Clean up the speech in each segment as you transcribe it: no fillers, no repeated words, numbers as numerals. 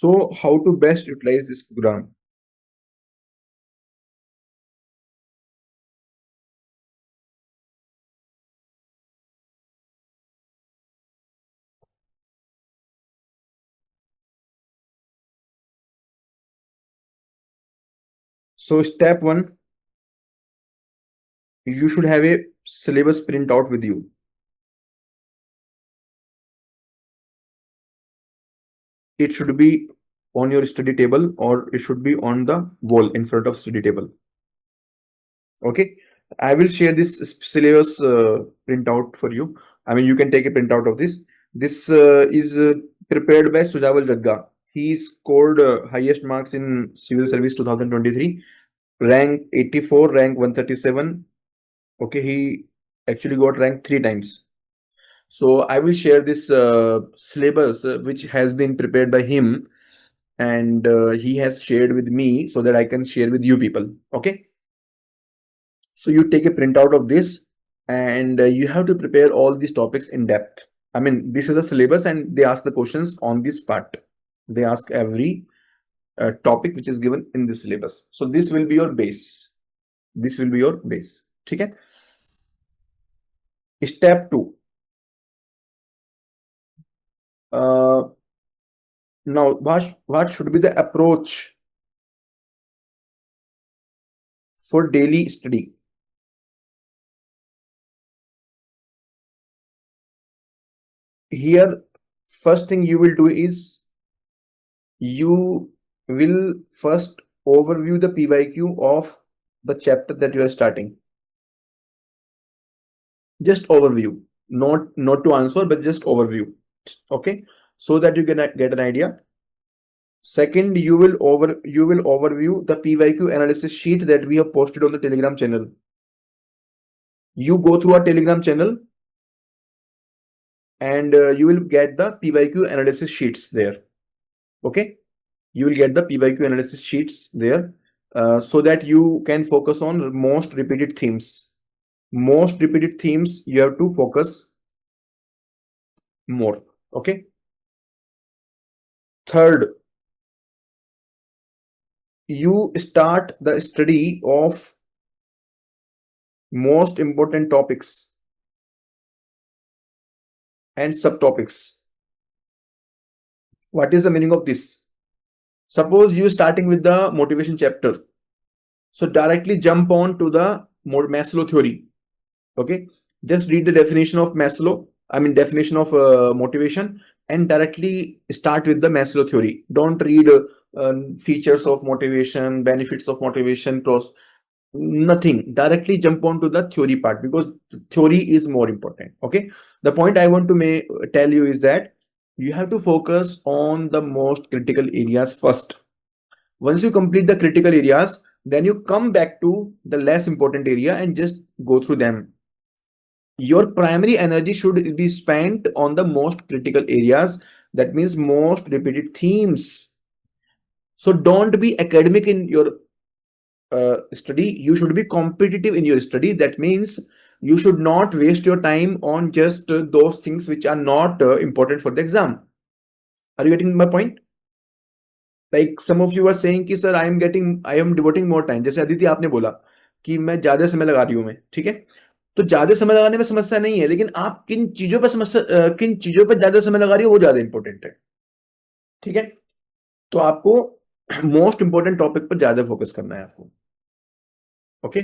So how to best utilize this program? So step one, you should have a syllabus printout with you. It should be on your study table or it should be on the wall in front of study table. Okay, I will share this syllabus printout for you. I mean, you can take a printout of this. This is prepared by Sujawal Jagga. He scored highest marks in civil service 2023, rank 84, rank 137. Okay, he actually got ranked 3 times. So I will share this syllabus which has been prepared by him, and he has shared with me so that I can share with you people. Okay, so you take a printout of this, and you have to prepare all these topics in depth. I mean, this is a syllabus and they ask the questions on this part. They ask every topic which is given in the syllabus. So this will be your base. This will be your base. Okay. Step 2. Now, what should be the approach for daily study? Here, first thing you will do is you will first overview the PYQ of the chapter that you are starting. Just overview, not to answer, but just overview. Okay, so that you can get an idea. Second, you will overview the PYQ analysis sheet that we have posted on the Telegram channel. You go through our Telegram channel and you will get the PYQ analysis sheets there. Okay, you will get the PYQ analysis sheets there so that you can focus on most repeated themes. Most repeated themes you have to focus more. Okay. Third, you start the study of most important topics and subtopics. What is the meaning of this? Suppose you starting with the motivation chapter. So directly jump on to the Maslow theory. Okay. Just read the definition of Maslow. I mean, definition of motivation, and directly start with the Maslow theory. Don't read features of motivation, benefits of motivation, pros. Nothing. Directly jump on to the theory part because theory is more important. Okay. The point I want to tell you is that you have to focus on the most critical areas first. Once you complete the critical areas, then you come back to the less important area and just go through them. Your primary energy should be spent on the most critical areas. That means most repeated themes. So don't be academic in your study. You should be competitive in your study. That means you should not waste your time on just those things which are not important for the exam. Are you getting my point? Like some of you are saying कि sir I am devoting more time. जैसे अदिति आपने बोला कि मैं ज्यादा समय लगा रही हूँ मैं, ठीक है? तो ज्यादा समय लगाने में समस्या नहीं है, लेकिन आप किन चीजों पर ज्यादा समय लगा रही हो वो ज्यादा इंपॉर्टेंट है, ठीक है? तो आपको मोस्ट इंपॉर्टेंट टॉपिक पर ज्यादा फोकस करना है आपको. Okay,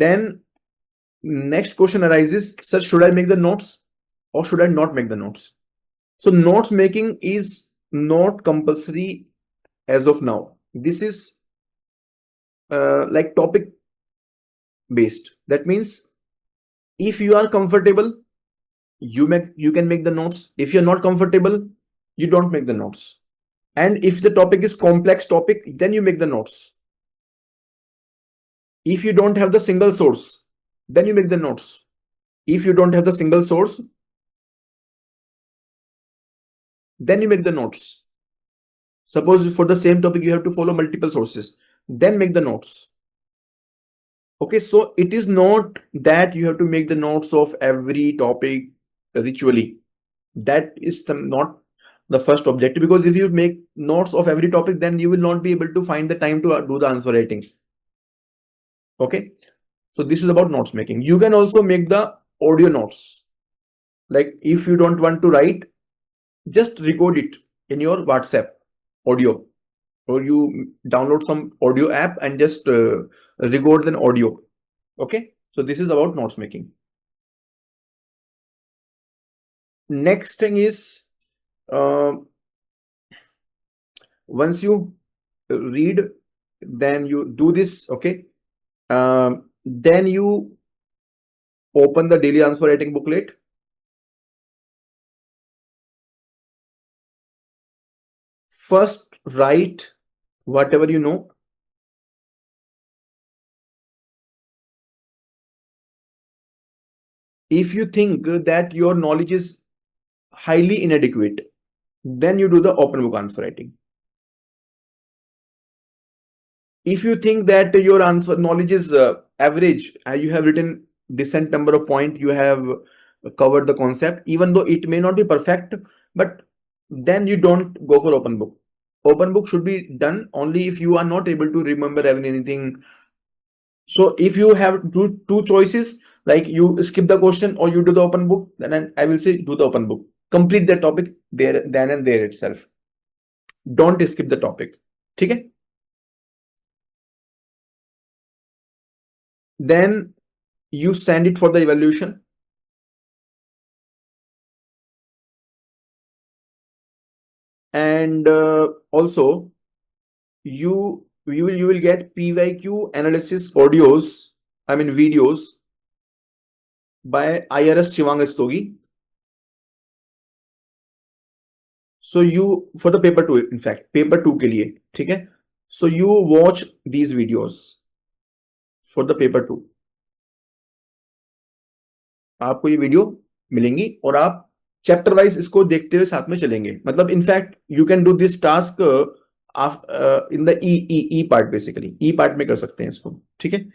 then next question arises, sir should I make the notes और should I not make the notes? So notes making is not compulsory as of now. This is like topic based. That means if you are comfortable, you can make the notes. If you're not comfortable, you don't make the notes. And if the topic is complex topic, then you make the notes. If you don't have the single source, then you make the notes. If you don't have the single source, then you make the notes. Suppose for the same topic you have to follow multiple sources, then make the notes. Okay, so it is not that you have to make the notes of every topic ritually. That is not the first objective, because if you make notes of every topic, then you will not be able to find the time to do the answer writing. Okay, so this is about notes making. You can also make the audio notes. Like if you don't want to write, just record it in your WhatsApp audio, or you download some audio app and just record an audio. Okay, so this is about notes making. Next thing is, once you read, then you do this. Okay, then you open the daily answer writing booklet. First, write whatever you know. If you think that your knowledge is highly inadequate, then you do the open book answer writing. If you think that your answer knowledge is average, you have written decent number of points, you have covered the concept, even though it may not be perfect, but then you don't go for open book. Open book should be done only if you are not able to remember anything. So if you have two choices, like you skip the question or you do the open book, then I will say do the open book. Complete the topic there, then and there itself. Don't skip the topic. Okay? Then you send it for the evaluation. And also you will get PYQ analysis audios, I mean videos, by IRS Shivang Rastogi. So you, for the paper 2, in fact paper 2 के लिए, ठीक है? So you watch these videos for the paper 2. आपको ये video मिलेंगी और आप chapter wise इसको देखते हुए साथ में चलेंगे. मतलब in fact you can do this task in the E part, basically E part में कर सकते हैं इसको. ठीक है,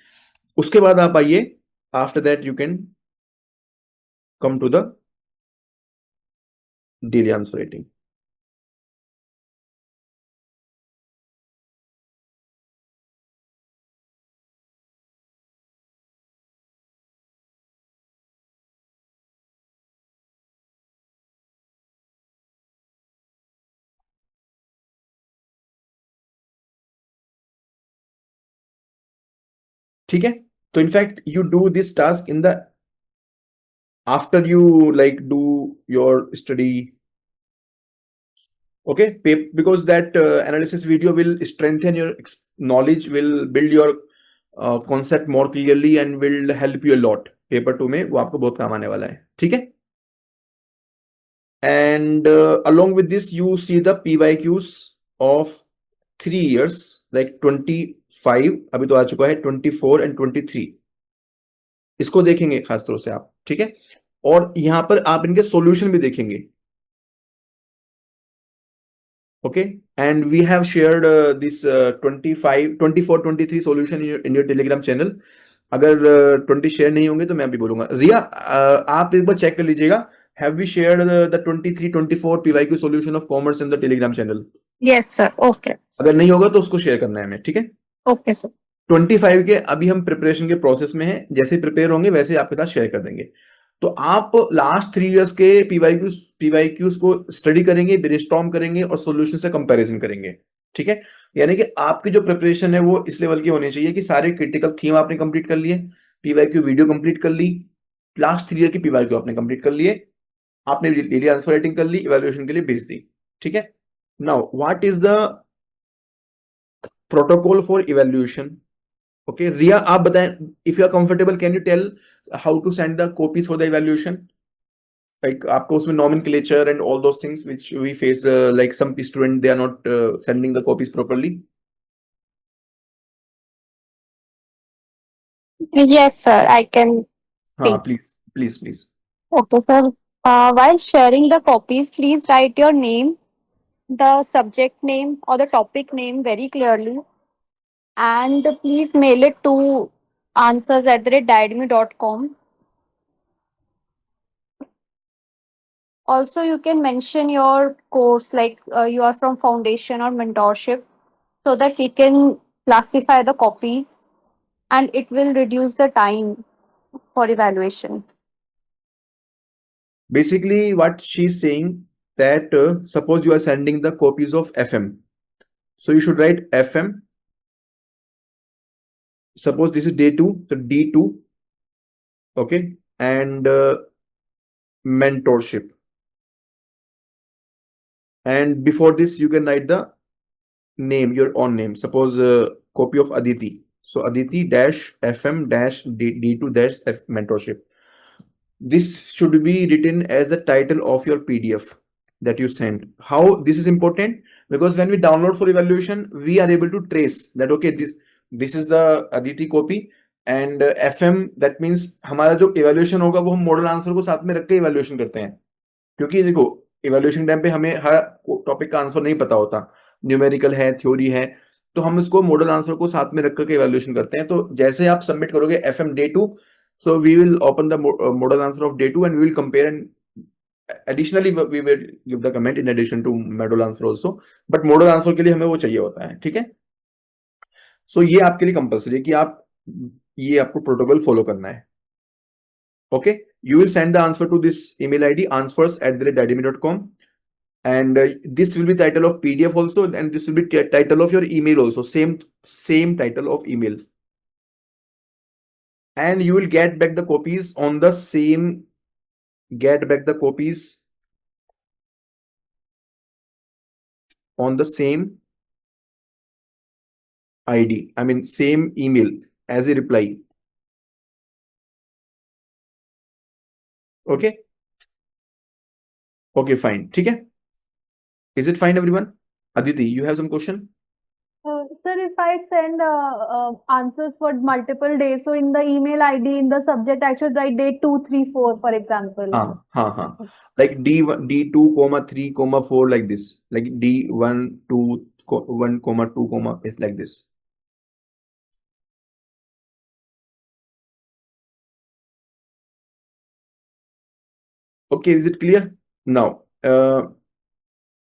उसके बाद आप आइए, after that you can come to the daily answer writing. ठीक है, तो in fact you do this task in the after you like do your study. Okay, because that analysis video will strengthen your knowledge, will build your concept more clearly and will help you a lot. Paper 2 में वो आपको बहुत काम आने वाला है. ठीक है, and along with this you see the PYQs of 3 years like 25, अभी तो आ चुका है 24 and 23. इसको देखेंगे खास तौर से आप. ठीक है, और यहां पर आप इनके सॉल्यूशन भी देखेंगे. Okay, and we have shared this 25, 24, 23 solution in your Telegram channel. अगर 20 शेयर नहीं होंगे तो मैं भी बोलूंगा. रिया, आप एक बार चेक कर लीजिएगा. Have we shared the 23, 24 PYQ solution of commerce in the Telegram channel? Yes, sir. Okay. अगर नहीं होगा तो उसको शेयर करना है हमें. ठीक है, Okay, sir. 25 के अभी हम प्रिपरेशन के प्रोसेस में हैं. जैसे प्रिपेयर होंगे वैसे आपके साथ शेयर कर देंगे. तो आप लास्ट 3 इयर्स के पीवाईक्यूज को स्टडी करेंगे, ब्रेनस्टॉर्म करेंगे और सॉल्यूशन से कंपैरिजन करेंगे. ठीक है, यानी कि आपकी जो प्रिपरेशन है वो इस लेवल की होनी चाहिए कि सारे क्रिटिकल थीम आपने कंप्लीट कर लिए, पीवाईक्यू वीडियो कंप्लीट कर ली, लास्ट 3 ईयर की पीवाईक्यू आपने कंप्लीट कर लिए, आपने डेली आंसर राइटिंग कर ली, इवैल्यूएशन के लिए भेज दी. ठीक है, now what is the protocol for evaluation? Okay, Ria, आप बताएं, if you are comfortable, can you tell how to send the copies for the evaluation? Like आपको उसमें nomenclature and all those things which we face, like some student they are not sending the copies properly. Yes, sir. I can speak. Please. Okay, sir. While sharing the copies, please write your name, the subject name or the topic name very clearly, and please mail it to answers@diadme.com. Also, you can mention your course, like you are from foundation or mentorship, so that we can classify the copies and it will reduce the time for evaluation. Basically, what she's saying that suppose you are sending the copies of FM. So you should write FM. Suppose this is day 2, so D2, okay, and mentorship. And before this, you can write the name, your own name. Suppose copy of Aditi. So Aditi dash FM dash D2 dash F mentorship. This should be written as the title of your PDF that you send. How this is important? Because when we download for evaluation, we are able to trace that okay, this is the Aditi copy and FM, that means हमारा जो evaluation होगा वो हम model answer को साथ में रख के evaluation करते हैं, क्योंकि देखो इवेल्युएशन टाइम पे हमें हर टॉपिक का आंसर नहीं पता होता, न्यूमेरिकल है, थ्योरी है, तो हम इसको मॉडल आंसर को साथ में रख करके इवेल्युएशन करते हैं. तो जैसे आप सबमिट करोगे FM Day 2, so we will open the model answer of Day 2 and we will compare, and additionally we will give the comment in addition to model answer also, but model answer के लिए हमें वो चाहिए होता है. ठीक है, so ये आपके लिए कंपल्सरी है कि आप ये आपको प्रोटोकॉल फॉलो करना है. Okay, you will send the answer to this email ID answers@dynamic.com, and this will be title of PDF also, and this will be title of your email also, same title of email, and you will get back the copies on the same ID, I mean same email as a reply. Okay, fine. ठीक है, is it fine everyone? Aditi, you have some question? Sir, if I send answers for multiple days, so in the email ID, in the subject, I should write date 2, 3, 4, for example. हाँ, like D2, 3, 4, like this, like D1, 2, 1, 2, is like this. Okay, is it clear? Now,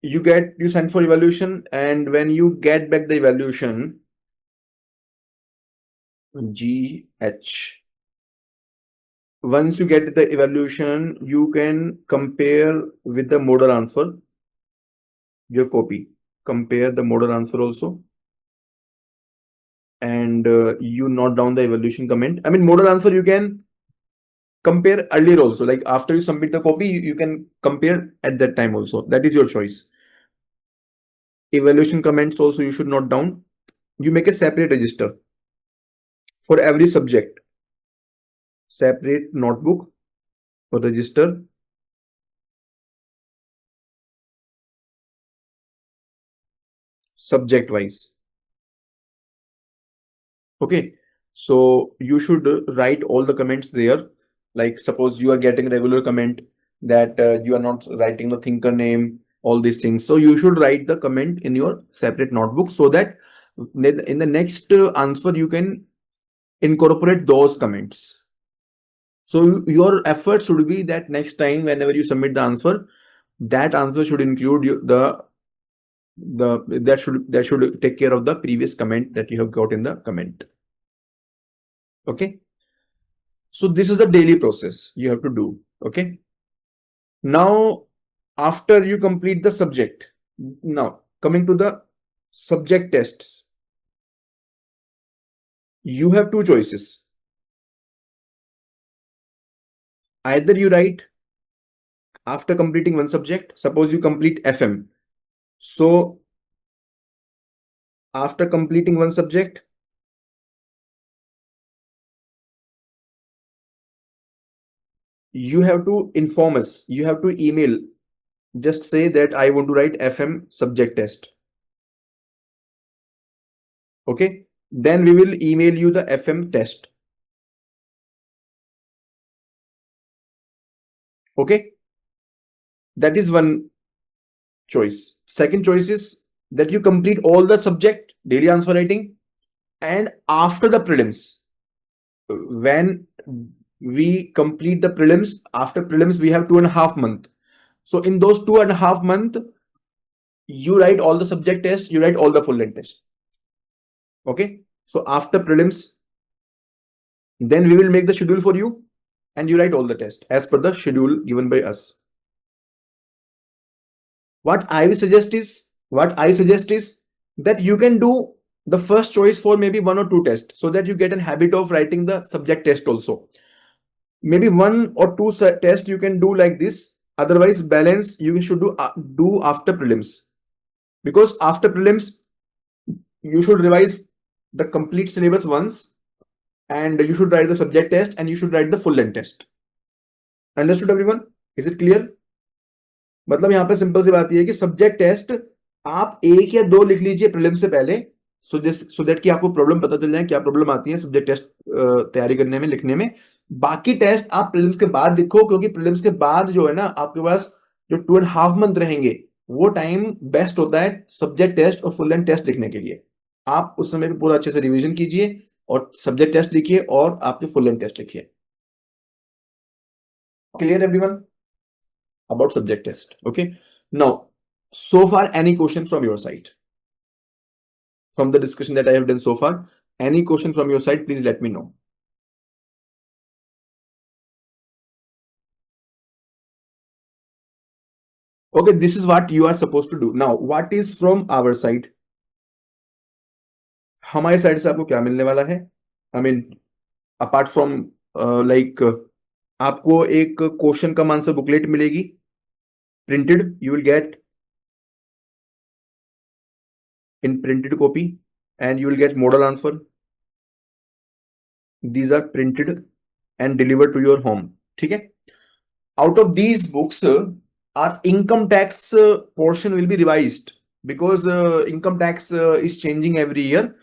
you send for evaluation, and when you get back the evaluation, GH, once you get the evaluation, you can compare with the model answer, your copy, compare the model answer also, and you note down the evaluation comment. I mean, model answer you can compare earlier also, like after you submit the copy, you can compare at that time also. That is your choice. Evaluation comments also you should note down. You make a separate register for every subject, separate notebook or register, subject wise. Okay, so you should write all the comments there. Like suppose you are getting regular comment that you are not writing the thinker name, all these things, so you should write the comment in your separate notebook, so that in the next answer you can incorporate those comments. So your effort should be that next time whenever you submit the answer, that answer should include that should take care of the previous comment that you have got in the comment. Okay, so this is the daily process you have to do. Okay, now after you complete the subject, now coming to the subject tests, you have two choices. Either you write after completing one subject, suppose you complete FM, so after completing one subject, you have to inform us, you have to email, just say that I want to write FM subject test. Okay, then we will email you the FM test. Okay, that is one choice. Second choice is that you complete all the subject daily answer writing, and after the prelims, when we complete the prelims, after prelims we have 2.5 months. So in those 2.5 months, you write all the subject test, you write all the full length test. Okay. So after prelims, then we will make the schedule for you and you write all the test as per the schedule given by us. What I suggest is that you can do the first choice for maybe 1 or 2 tests so that you get a habit of writing the subject test also. Maybe 1 or 2 tests you can do like this. Otherwise, balance you should do after prelims, because after prelims you should revise the complete syllabus once, and you should write the subject test and you should write the full length test. Understood everyone? Is it clear? मतलब यहाँ पे simple सी बात ये है कि subject test आप 1 या 2 लिख लीजिए प्रीलिम से पहले, सो दैट कि आपको प्रॉब्लम पता चल जाए क्या प्रॉब्लम आती है सब्जेक्ट टेस्ट तैयारी करने में, लिखने में। बाकी टेस्ट आप प्रीलिम्स के बाद लिखो, क्योंकि प्रीलिम्स के बाद जो है ना आपके पास जो 2.5 मंथ रहेंगे वो टाइम बेस्ट होता है सब्जेक्ट टेस्ट और फुल लेंथ टेस्ट लिखने के लिए। आप उस समय पे पूरा अच्छे से रिवीजन कीजिए और सब्जेक्ट टेस्ट लिखिए और आपके फुल लेंथ टेस्ट लिखिए। Clear everyone about subject test? Okay, now so far any question from your side from the discussion that I have done so far? Any question from your side, please let me know. Okay, this is what you are supposed to do. Now what is from our side? हमारे side से आपको क्या मिलने वाला है? I mean apart from like आपको एक question का आंसर बुकलेट मिलेगी printed, you will get in printed copy, and you will get model answer. These are printed and delivered to your home. ठीक है? Out of these books, our income tax portion will be revised, because income tax is changing every year.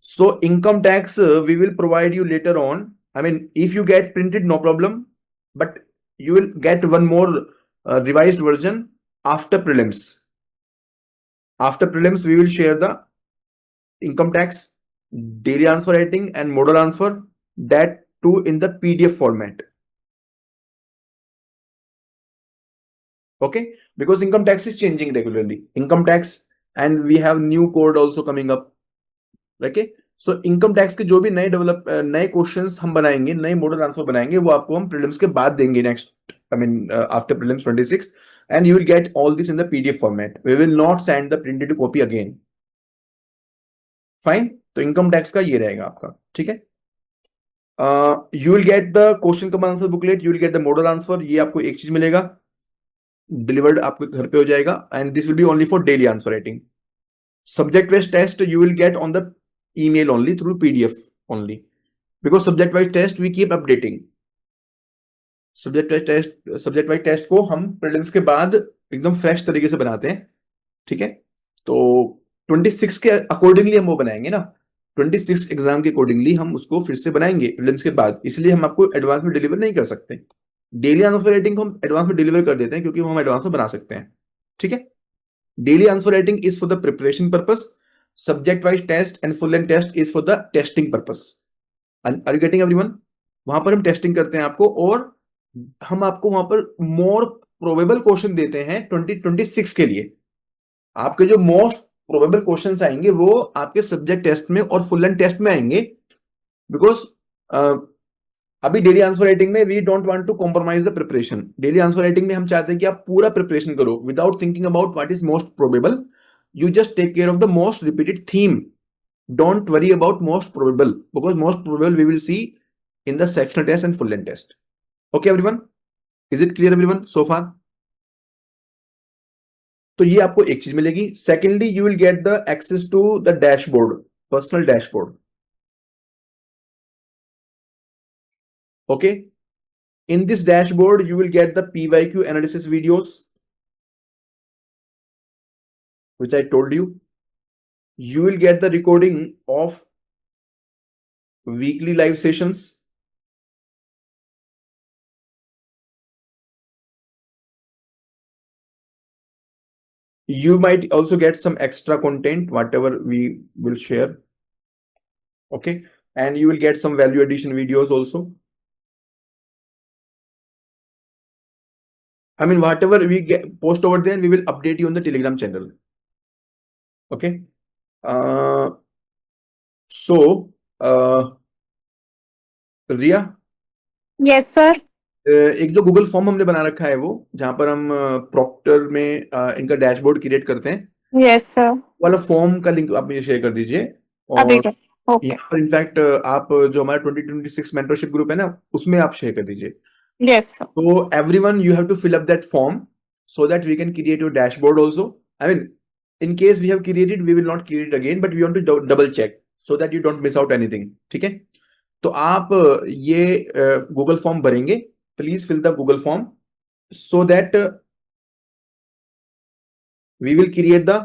So income tax we will provide you later on. I mean, if you get printed, no problem, but you will get one more revised version after prelims. After prelims, we will share the income tax, daily answer writing and model answer, that too in the PDF format. Okay, because income tax is changing regularly, income tax, and we have new code also coming up. Okay, so income tax के जो भी नए questions हम बनाएंगे, नए model answer बनाएंगे, वो आपको हम प्रीलिम्स के बाद देंगे next, I mean after prelims 26, and you will get all this in the PDF format. We will not send the printed copy again. Fine, तो income tax का ये रहेगा आपका, ठीक है? You will get the question का answer booklet, you will get the model answer, ये आपको एक चीज मिलेगा, डिलीवर्ड आपके घर पे हो जाएगा, and this will be only for daily answer writing. Subject based test you will get on the email only, through PDF only, because subject wise test we keep updating. Subject wise test को हम prelims के बाद एकदम fresh तरीके से बनाते हैं, ठीक है? तो 26 के अकॉर्डिंगली हम वो बनाएंगे ना, 26 एग्जाम के अकॉर्डिंगली हम उसको फिर से बनाएंगे प्रीलिम्स के बाद, इसलिए हम आपको एडवांस में डिलीवर नहीं कर सकते. डेली आंसर राइटिंग को हम एडवांस में डिलीवर कर देते हैं क्योंकि हम एडवांस में बना सकते हैं, ठीक है? Daily answer writing is for the preparation purpose, subject wise test and full length test is for the testing purpose. Are you getting everyone? वहां पर हम टेस्टिंग करते हैं आपको, और हम आपको वहां पर मोर प्रोबेबल क्वेश्चन देते हैं 2026 के लिए. आपके जो मोस्ट प्रोबेबल क्वेश्चंस आएंगे वो आपके सब्जेक्ट टेस्ट में और फुल लेंथ टेस्ट में आएंगे, बिकॉज अभी डेली आंसर राइटिंग में we don't want to compromise the preparation. Daily answer writing में हम चाहते हैं कि आप पूरा प्रिपरेशन करो without thinking about what is most probable. You just take care of the most repeated theme. Don't worry about most probable, because most probable we will see in the sectional test and full length test. Okay everyone, is it clear everyone so फार? तो ये आपको एक चीज मिलेगी. Secondly, you will get the access to the dashboard, personal dashboard. Okay, in this dashboard you will get the PYQ analysis videos which I told you. You will get the recording of weekly live sessions. You might also get some extra content, whatever we will share. Okay, and you will get some value addition videos also. I mean, whatever we post over there, we will update you on the Telegram channel. Okay. So, Riya, Yes, sir. एक जो Google form हमने बना रखा है वो जहां पर हम प्रॉक्टर में इनका डैशबोर्ड क्रिएट करते हैं, Yes, sir. वाला फॉर्म का लिंक आप मुझे शेयर कर दीजिए। अभी और कर। Okay. यहाँ पर इनफैक्ट आप जो हमारा 2026 मेंटरशिप ग्रुप है ना, उसमें आप शेयर कर दीजिए। Yes, sir. So everyone, you have to fill up that form so that we can create your dashboard also. I mean, in case we have created, we will not create it again, but we want to double check so that you don't miss out anything. ठीक है? तो आप ये Google form भरेंगे, please fill the Google form so that we will create the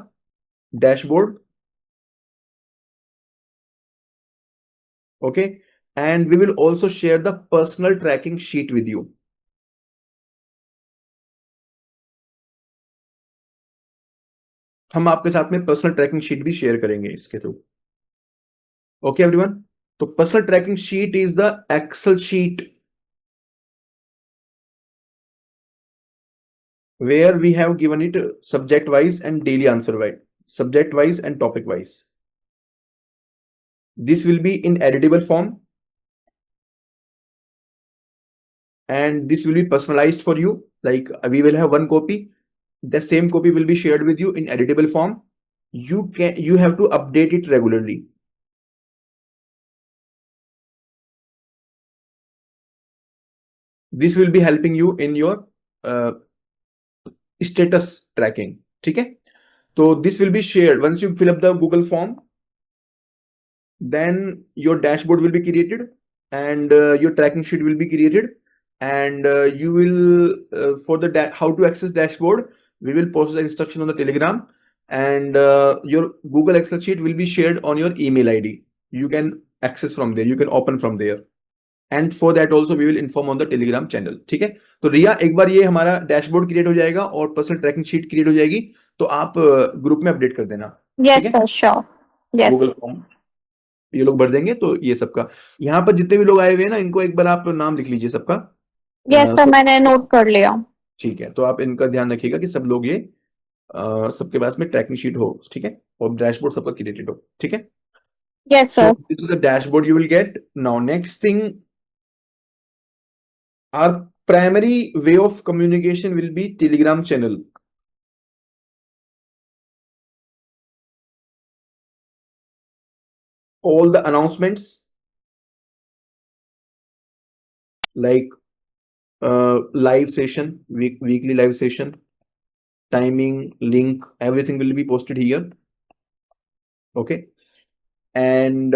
dashboard. Okay, and we will also share the personal tracking sheet with you. हम आपके साथ में पर्सनल ट्रैकिंग शीट भी शेयर करेंगे इसके थ्रू। ओके एवरीवन, तो personal tracking sheet is the Excel sheet where we have given it subject wise and daily answer wise, subject wise and topic wise. This will be in editable form and this will be personalized for you. Like we will have one copy, the same copy will be shared with you in editable form. You have to update it regularly. This will be helping you in your status tracking. ठीक है? So this will be shared once you fill up the Google form. Then your dashboard will be created and your tracking sheet will be created, and you will for the how to access dashboard, we will post the instruction on the Telegram, and your Google Excel sheet will be shared on your email ID. You can access from there, you can open from there, and for that also we will inform on the Telegram channel. ठीक है? तो रिया, एक बार ये हमारा dashboard create हो जाएगा और personal tracking sheet create हो जाएगी, तो आप ग्रुप में अपडेट कर देना। Yes, ठीक है? sir. Sure. Yes. Google form ये लोग भर देंगे, तो ये सबका यहाँ पर जितने भी लोग आए हुए हैं ना, इनको एक बार आप नाम लिख लीजिए सबका। Yes, sir. मैंने नोट कर लिया। ठीक है, तो आप इनका ध्यान रखिएगा कि सब लोग ये सबके पास में ट्रैकिंग शीट हो। ठीक है? और डैशबोर्ड सबका क्रिएटेड हो। ठीक है? Yes, So sir. this is the dashboard you will get. Now next thing, our primary way of communication will be Telegram channel. All the announcements like live session, weekly live session, timing, link, everything will be posted here. Okay, and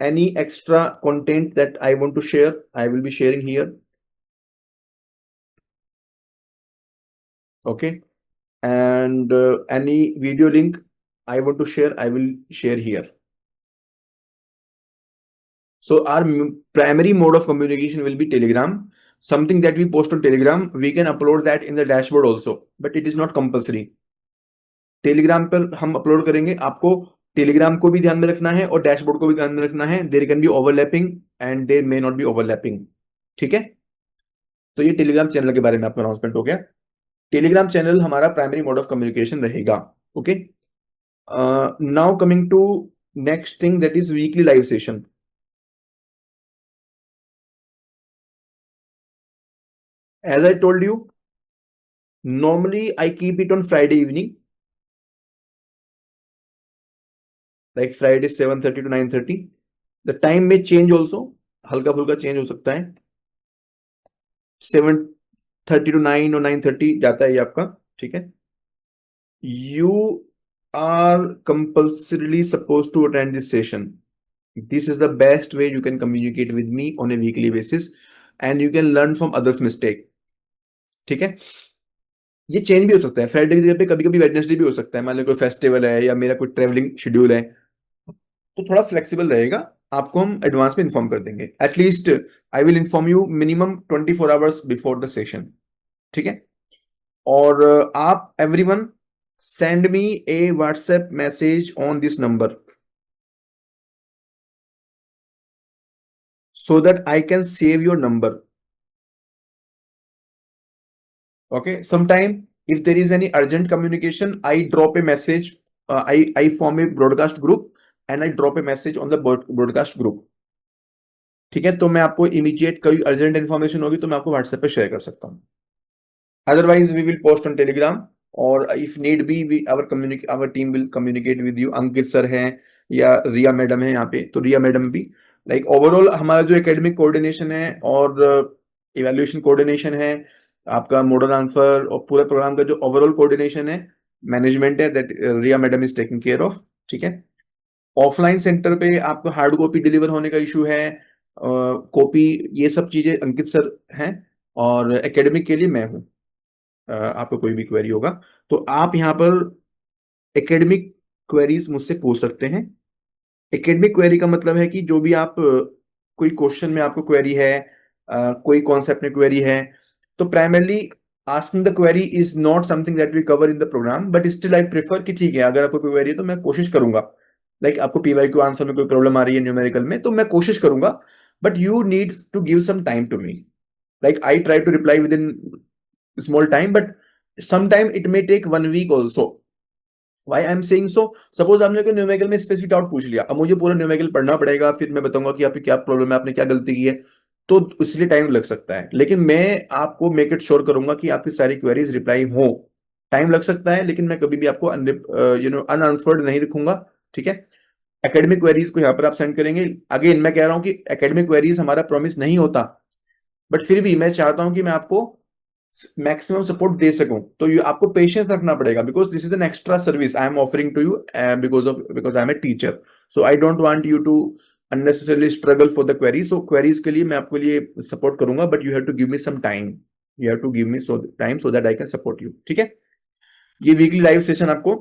any extra content that I want to share, I will be sharing here. Okay, and any video link I want to share, I will share here. So our primary mode of communication will be Telegram. Something that we post on Telegram, we can upload that in the dashboard also, but it is not compulsory. Telegram पर हम upload करेंगे, आपको Telegram को भी ध्यान में रखना है और डैशबोर्ड को भी ध्यान में रखना है। There can be overlapping and there may not be overlapping. ठीक है? तो ये टेलीग्राम चैनल के बारे में आपका अनाउंसमेंट हो गया। टेलीग्राम चैनल हमारा प्राइमरी मोड ऑफ कम्युनिकेशन रहेगा। Okay, now coming to next thing, that is weekly live session. As I told you, normally I keep it on Friday evening, like Friday 7:30 to 9:30. The time may change also, हल्का फुल्का change हो सकता है। 7:30 to 9 और 9:30 जाता है ये आपका। ठीक है? You are compulsorily supposed to attend this session. This is the best way you can communicate with me on a weekly basis, and you can learn from others' mistake. ठीक है? ये चेंज भी हो सकता है, फ्राइडे की जगह पे कभी कभी वेडनेसडे भी हो सकता है, मान लो कोई फेस्टिवल है या मेरा कोई ट्रेवलिंग शेड्यूल है, तो थोड़ा फ्लेक्सिबल रहेगा। आपको हम एडवांस में इन्फॉर्म कर देंगे। At least I will inform you minimum 24 hours before the session. ठीक है? और आप everyone send me A WhatsApp message on this number so that I can save your number. Okay, sometime if there is any urgent communication, I drop a message. I form a broadcast group and I drop a message on the broadcast group. ठीक है, तो मैं आपको immediate कोई urgent information होगी तो मैं आपको व्हाट्सएप पे शेयर कर सकता हूँ. Otherwise, we will post on Telegram, or if need be, our team will communicate with you. Ankit sir हैं या रिया मैडम है यहाँ पे, तो रिया मैडम भी लाइक ओवरऑल हमारा जो एकेडमिक कोऑर्डिनेशन है और इवैल्यूएशन कोऑर्डिनेशन है, आपका मॉडल आंसर और पूरे प्रोग्राम का जो ओवरऑल कोऑर्डिनेशन है, मैनेजमेंट है, that Riya madam is taking care of. ठीक है. ऑफलाइन सेंटर पे आपको हार्ड कॉपी डिलीवर होने का इशू है, कॉपी, ये सब चीजें अंकित सर हैं, और एकेडमिक के लिए मैं हूँ. आपको कोई भी क्वेरी होगा तो आप यहाँ पर एकेडमिक क्वेरीज मुझसे पूछ सकते हैं. एकेडमिक क्वेरी का मतलब है कि जो भी आप कोई क्वेश्चन में आपको क्वेरी है, कोई कॉन्सेप्ट में क्वेरी है, तो primarily asking the query is not something that we cover in the programme, but still I prefer कि ठीक है, अगर आपको कोई क्वेरी है तो मैं कोशिश करूंगा, लाइक आपको पीवाईक्यू आंसर में कोई प्रॉब्लम आ रही है न्यूमेरिकल में, तो मैं कोशिश करूंगा, but you need to give some time to me. Like I try to reply within small time, but sometime it may take 1 week also. Why I'm saying so? Suppose आपने कोई numerical में specific doubt पूछ लिया, अब मुझे पूरा numerical पढ़ना पड़ेगा, फिर मैं बताऊंगा कि आपकी क्या प्रॉब्लम है, आपने क्या गलती की है, तो इसलिए टाइम लग सकता है. लेकिन मैं आपको मेक इट श्योर करूंगा कि आपकी सारी क्वेरीज रिप्लाई हो. टाइम लग सकता है, लेकिन मैं कभी भी आपको अनआंसर्ड नहीं रखूंगा. ठीक है. एकेडमिक क्वेरीज को यहाँ पर आप सेंड करेंगे. अगेन मैं कह रहा हूँ कि एकेडमिक क्वेरीज हमारा प्रॉमिस नहीं होता, बट फिर भी मैं चाहता हूं कि मैं आपको मैक्सिमम सपोर्ट दे सकूं, तो आपको पेशेंस रखना पड़ेगा, because this is an extra service I am offering to you, because I am a teacher, so I don't want you to unnecessarily struggle for the queries. So queries के लिए मैं आपके लिए सपोर्ट करूंगा, but you have to give me some time, you have to give me time so that I can support you. ठीक है. ये weekly live session आपको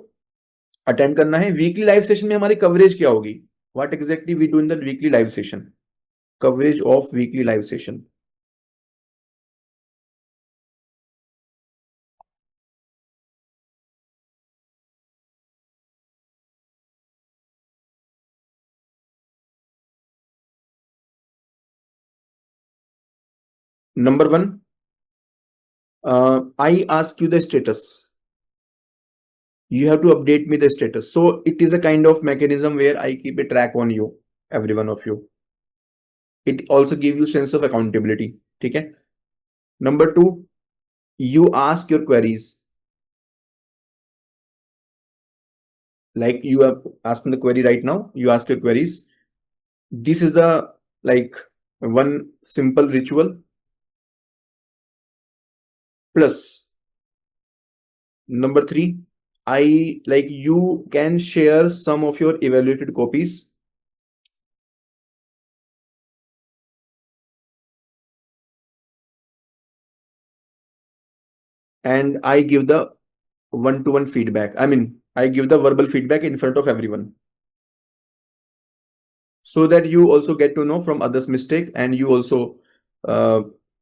अटेंड करना है. वीकली लाइव सेशन में हमारी कवरेज क्या होगी? What exactly we do in the weekly live session? Coverage of weekly live session. Number one, I ask you the status. You have to update me the status. So it is a kind of mechanism where I keep a track on you, every one of you. It also gives you sense of accountability. ठीक है. Number two, you ask your queries. Like you are asking the query right now, you ask your queries. This is the like one simple ritual. Plus, number three, I like you can share some of your evaluated copies. And I give the one-to-one feedback. I mean, I give the verbal feedback in front of everyone, so that you also get to know from others' mistake and you also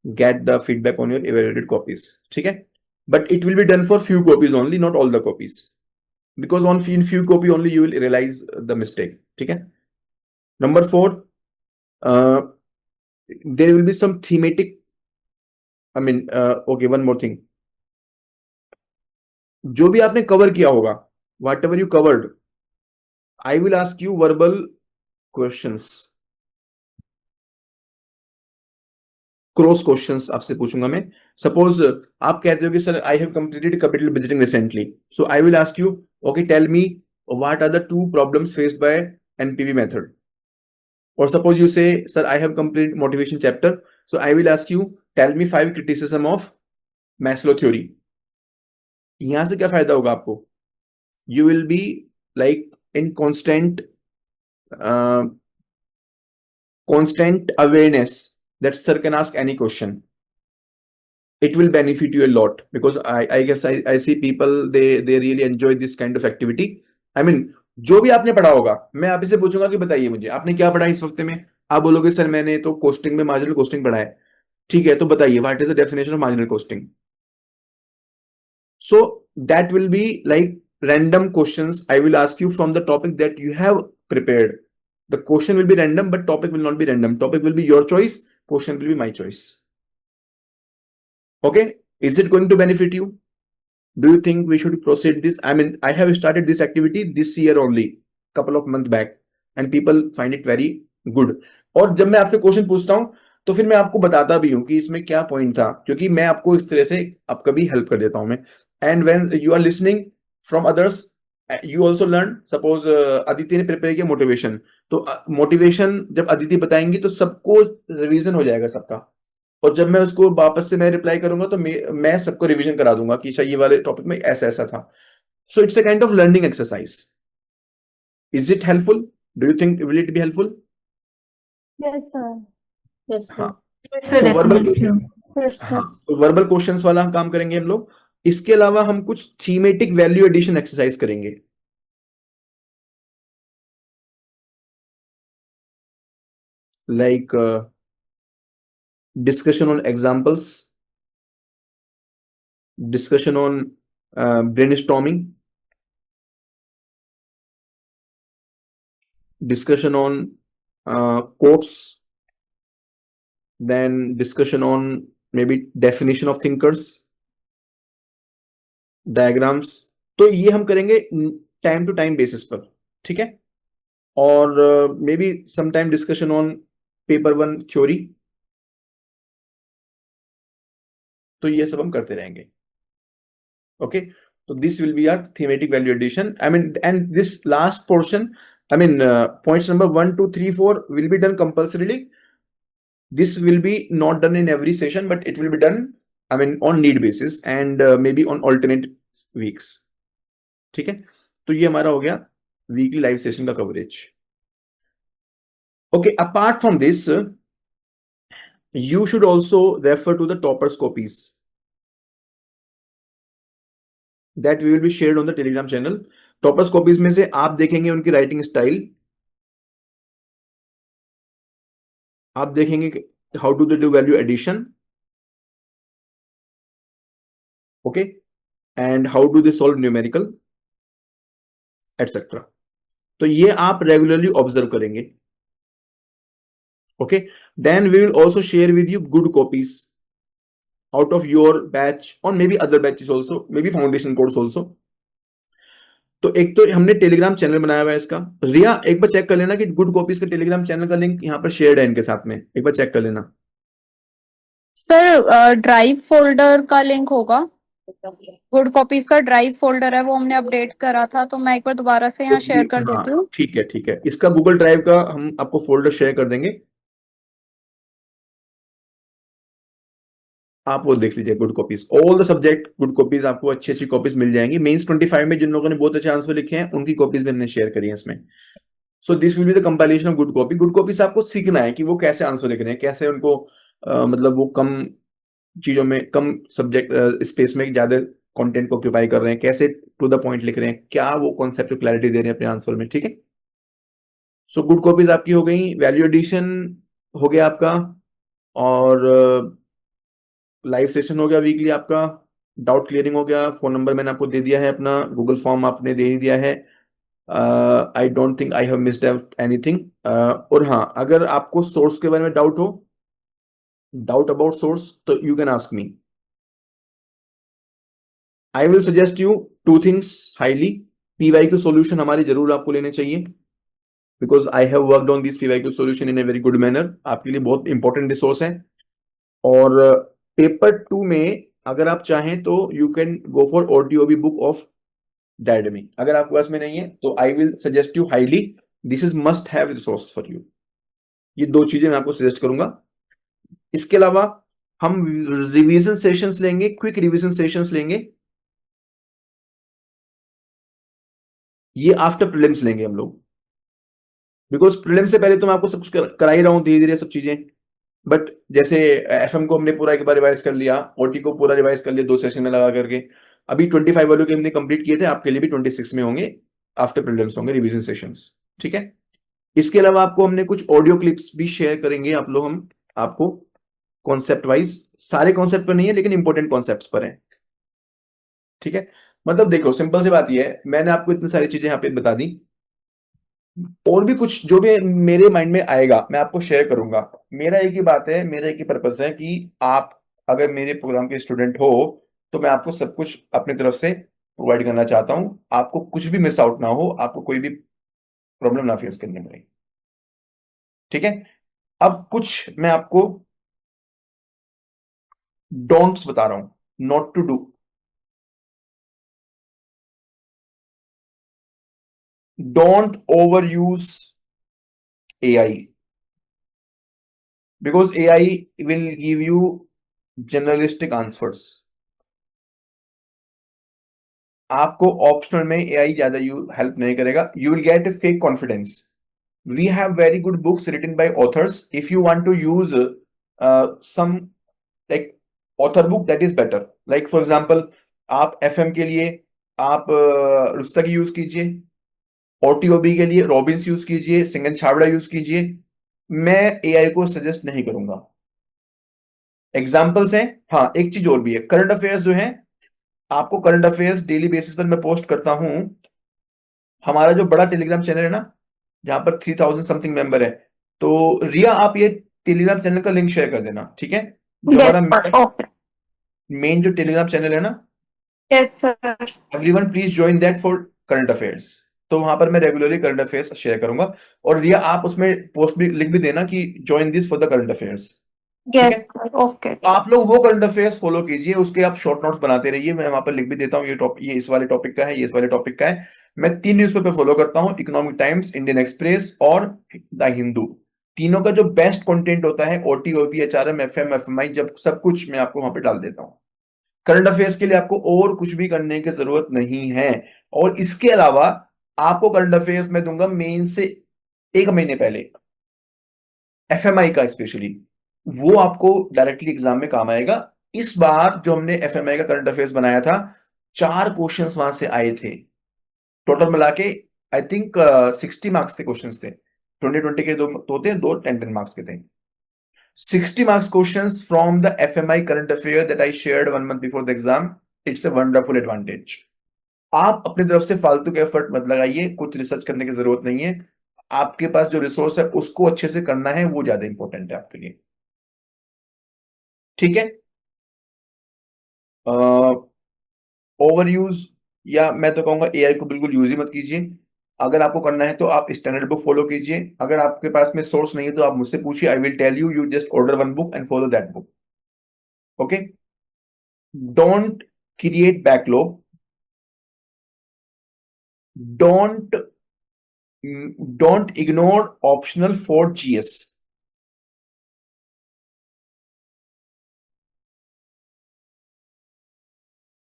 get the feedback on your evaluated copies. ठीक है. But it will be done for few copies only, not all the copies, because in few copy only you will realize the mistake. ठीक है. Number four, there will be some thematic. I mean, okay, one more thing. जो भी आपने cover किया होगा, whatever you covered, I will ask you verbal questions, cross questions आपसे पूछूंगा मैं. सपोज आप कहते हो कि sir I have completed capital budgeting recently, so I will ask you, okay tell me what are the 2 problems faced by NPV method. और suppose you say sir I have completed motivation chapter, so I will ask you tell me 5 criticism of Maslow theory. यहां से क्या फायदा होगा आपको? You will be like in constant awareness that sir can ask any question. It will benefit you a lot, because I guess I see people, they really enjoy this kind of activity. I mean, जो भी आपने पढ़ा होगा, मैं आप से पूछूंगा कि बताइए मुझे आपने क्या पढ़ा इस हफ्ते में. आप बोलोगे सर मैंने तो कोस्टिंग में मार्जिनल कोस्टिंग पढ़ा है. ठीक है, तो बताइए what is the definition of marginal costing. So that will be like random questions I will ask you from the topic that you have prepared. The question will be random, but topic will not be random. Topic will be your choice. Question will be my choice. Okay. Is it going to benefit you? Do you think we should proceed this? I mean, I have started this activity this year only, couple of months back, and people find it very good. और जब मैं आपसे question पूछता हूं तो फिर मैं आपको बताता भी हूं कि इसमें क्या पॉइंट था, क्योंकि मैं आपको इस तरह से आपका भी हेल्प कर देता हूं मैं. And when you are listening from others, you also learn. Suppose Aditi ने प्रिपेयर किया मोटिवेशन, तो मोटिवेशन जब अदिति बताएंगी तो सबको रिवीजन हो जाएगा सबका. और जब मैं उसको वापस से मैं रिप्लाई करूंगा तो मैं सबको रिवीजन करा दूंगा कि अच्छा ये वाले टॉपिक में ऐसा ऐसा था. So it's a kind of learning exercise. Is it helpful? Do you think will it be helpful? Yes, sir. Yes, sir. हाँ. Yes, sir, तो वर्बल definitely. Yes, sir. हाँ, तो वर्बल क्वेश्चंस वाला हम काम करेंगे हम लोग. इसके अलावा हम कुछ थीमेटिक वैल्यू एडिशन एक्सरसाइज करेंगे. Like discussion on examples, discussion on brainstorming, discussion on quotes, then discussion on maybe definition of thinkers, diagrams. तो ये हम करेंगे टाइम टू टाइम बेसिस पर, ठीक है. और may be sometime discussion on paper 1 theory. तो ये सब हम करते रहेंगे. Okay. So this will be our thematic value addition. I mean, and this last portion, I mean, points number 1, 2, 3, 4 will be done compulsorily. This will be not done in every session, but it will be done, I mean, on need basis and maybe on alternate weeks. ठीक है. तो ये हमारा हो गया weekly live session का coverage. Okay. Apart from this, you should also refer to the toppers copies that we will be shared on the Telegram channel. Toppers copies में से आप देखेंगे उनकी राइटिंग स्टाइल, आप देखेंगे how do they do value addition, okay, and how do they solve numerical etcetera. तो ये आप रेगुलरली ऑब्जर्व करेंगे. Okay. Then we will also share with you good copies out of your batch or maybe other batches also, maybe foundation course also. तो एक तो हमने Telegram channel बनाया हुआ है इसका. रिया एक बार चेक कर लेना कि गुड कॉपीज का टेलीग्राम चैनल का लिंक यहाँ पर शेयर्ड है इनके साथ में, एक बार चेक कर लेना. सर ड्राइव फोल्डर का लिंक होगा. गुड कॉपीज का ड्राइव फोल्डर है, वो हमने अपडेट करा था, तो मैं एक बार दोबारा से यहाँ शेयर कर देती हूँ. ठीक है, ठीक है. इसका गूगल ड्राइव का हम आपको फोल्डर शेयर कर देंगे, आप वो देख लीजिए. Good copies, all the subject good copies, आपको अच्छी अच्छी कॉपीज मिल जाएंगी. मेंस 25 में जिन लोगों ने बहुत अच्छे आंसर लिखे हैं उनकी कॉपीज भी हमने शेयर करी है इसमें. So this will be the compilation of good copy. Good copy से आपको सीखना है कि वो कैसे आंसर लिख रहे हैं, कैसे उनको मतलब वो कम चीजों में, कम सब्जेक्ट स्पेस में ज्यादा कंटेंट को ऑक्यूपाई कर रहे हैं, कैसे टू द पॉइंट लिख रहे हैं, क्या वो कॉन्सेप्ट क्लैरिटी दे रहे हैं अपने आंसर में. ठीक है. सो गुड कॉपीज आपकी हो गई, वैल्यू एडिशन हो गया आपका, और लाइव सेशन हो गया वीकली आपका, डाउट क्लियरिंग हो गया, फोन नंबर मैंने आपको दे दिया है अपना, गूगल फॉर्म आपने दे ही दिया है. I don't think I have missed out anything. और हाँ, अगर आपको सोर्स के बारे में डाउट हो, डाउट अबाउट सोर्स, तो you can ask me. I will suggest you two things highly. PYQ solution हमारे जरूर आपको लेने चाहिए, because I have worked on this PYQ solution in a very good manner. आपके लिए बहुत इंपॉर्टेंट रिसोर्स है. और पेपर 2 में अगर आप चाहें तो you can go for OTOB book of डायडमी. अगर आपके पास में नहीं है तो I will suggest you highly, this is must have resource for you. ये 2 चीजें मैं आपको सजेस्ट करूंगा. इसके अलावा हम रिवीजन सेशंस लेंगे, क्विक रिवीजन सेशंस लेंगे. ये आफ्टर प्रीलिम्स लेंगे हम लोग, बिकॉज प्रीलिम्स से पहले तो मैं आपको सब कुछ करा ही रहा हूं धीरे धीरे सब चीजें. बट जैसे FM को हमने पूरा एक बार रिवाइज कर लिया, OT को पूरा रिवाइज कर लिया 2 सेशन में लगा करके. अभी 25 वालों के हमने कंप्लीट किए थे, आपके लिए भी 26 में होंगे, आफ्टर प्रीलिम्स होंगे रिवीजन सेशंस. ठीक है. इसके अलावा आपको हमने कुछ ऑडियो क्लिप्स भी शेयर करेंगे आप लोग, हम आपको कॉन्सेप्ट वाइज, सारे कॉन्सेप्ट पर नहीं है लेकिन इंपॉर्टेंट कॉन्सेप्ट्स पर है. ठीक है. मतलब देखो, सिंपल सी बात यह है, मैंने आपको इतनी सारी चीजें यहाँ पे बता दी, और भी कुछ जो भी मेरे माइंड में आएगा मैं आपको शेयर करूंगा. मेरा एक ही बात है, मेरा एक ही पर्पस है कि आप अगर मेरे प्रोग्राम के स्टूडेंट हो तो मैं आपको सब कुछ अपनी तरफ से प्रोवाइड करना चाहता हूं, आपको कुछ भी मिस आउट ना हो, आपको कोई भी प्रॉब्लम ना फेस करनी पड़े। ठीक है, अब कुछ मैं आपको डोंट्स बता रहा हूं, not to do. Don't over use AI because AI will give you generalistic answers. आपको ऑप्शनल में AI ज्यादा हेल्प नहीं करेगा, you will get a fake confidence. We have very good books written by authors, if you want to use some like author book that is better, like for example आप FM के लिए आप Rustagi use कीजिए, OTOB के लिए Robins use कीजिए, सिंगन Chhabra use कीजिए। मैं AI को सजेस्ट नहीं करूंगा। एग्जाम्पल्स हैं, हाँ एक चीज और भी है, करंट अफेयर्स जो है, आपको करंट अफेयर्स डेली बेसिस पर मैं पोस्ट करता हूं। हमारा जो बड़ा टेलीग्राम चैनल है ना, जहां पर 3000 समथिंग मेंबर है, तो रिया आप ये टेलीग्राम चैनल का लिंक शेयर कर देना, ठीक है? जो Yes, हमारा sir. Okay. मेन जो टेलीग्राम चैनल है ना, Yes, sir. Everyone please join that for current affairs. तो वहां पर मैं रेगुलरली करंट अफेयर्स शेयर करूंगा। और रिया आप उसमें पोस्ट भी लिख भी देना कि join this for the current affairs, ठीक है? Yes, sir. Okay. तो आप लोग वो करंट अफेयर्स फॉलो कीजिए, उसके आप शॉर्ट नोट्स बनाते रहिए। मैं वहां पर लिख भी देता हूँ, ये इस वाले टॉपिक का है, ये इस वाले टॉपिक का है। मैं 3 न्यूज़पेपर फॉलो करता हूँ, इकोनॉमिक टाइम्स, इंडियन एक्सप्रेस और द हिंदू। तीनों का जो बेस्ट कंटेंट होता है, OTOB, HRM, FM, FMI, जब सब कुछ मैं आपको वहां पे डाल देता हूँ। करंट अफेयर्स के लिए आपको और कुछ भी करने की जरूरत नहीं है। और इसके अलावा आपको करंट अफेयर्स में दूंगा मेन से 1 महीने पहले, FMI का स्पेशली, वो आपको डायरेक्टली एग्जाम में काम आएगा। इस बार जो हमने FMI का करंट अफेयर्स बनाया था, 4 क्वेश्चंस वहां से आए थे, टोटल मिला के आई थिंक 60 मार्क्स के क्वेश्चंस थे। 2020 के दो थे, 2 10 मार्क्स के थे। 60 marks questions from the FMI current affair that I shared 1 month before the exam. It's a wonderful advantage. आप अपनी तरफ से फालतू के एफर्ट मत लगाइए, कुछ रिसर्च करने की जरूरत नहीं है। आपके पास जो रिसोर्स है उसको अच्छे से करना है, वो ज्यादा इंपॉर्टेंट है आपके लिए, ठीक है? ओवर यूज, या मैं तो कहूंगा AI को बिल्कुल यूज ही मत कीजिए। अगर आपको करना है तो आप स्टैंडर्ड बुक फॉलो कीजिए। अगर आपके पास में सोर्स नहीं है तो आप मुझसे पूछिए, I will tell you, you just order 1 book and follow that book, okay? Don't create backlog, don't don't ignore optional for GS।